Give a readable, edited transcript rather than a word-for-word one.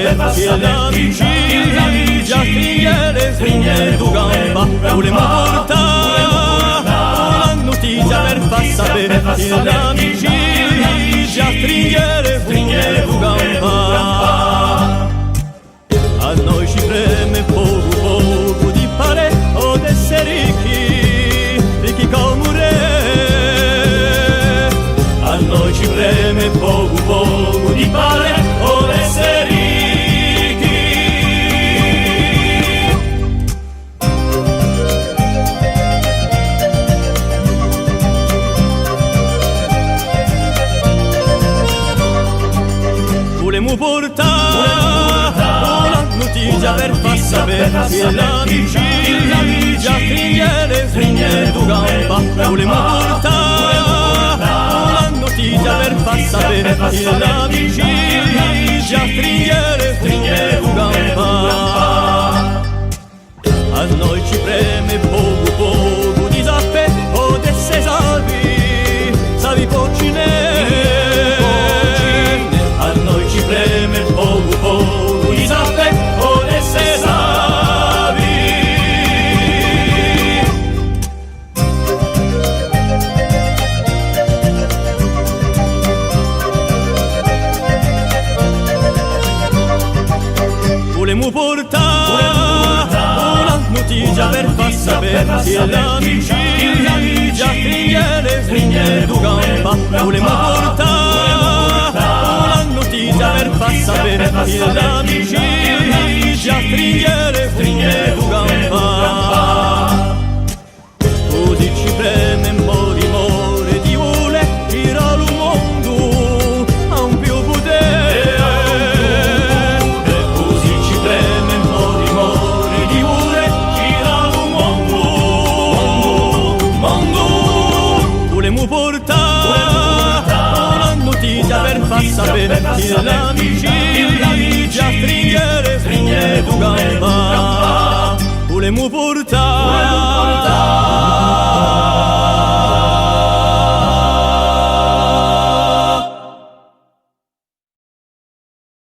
sapere che la vigilia stringere tu gamba. Volemo portare una notizia per far sapere che la vigilia stringere tu gamba. A noi ci preme poco di fare o d'essere ricchi come re. A noi ci preme poco di fare o d'essere ricchi. Volemo portare una notizia per far sapere che la vigilia stringere tu gamba. Volemo portare una notizia per far sapere che la vigilia stringere tu gamba. A noi ci preme poco di sapere o d'essere savi poccine. A noi ci preme poco di sapere o d'essere savi. Volemo portare una notizia per far sapere che la vigilia stringere tu gamba. Volemo portare una notizia per far sapere che la vigilia stringere tu gamba. Così ci preme more di vuole girare il mondo a un più potere. Così ci preme more di vuole girare il mondo. Volemo portare una notizia per far sapere che la vigilia stringere tu gamba.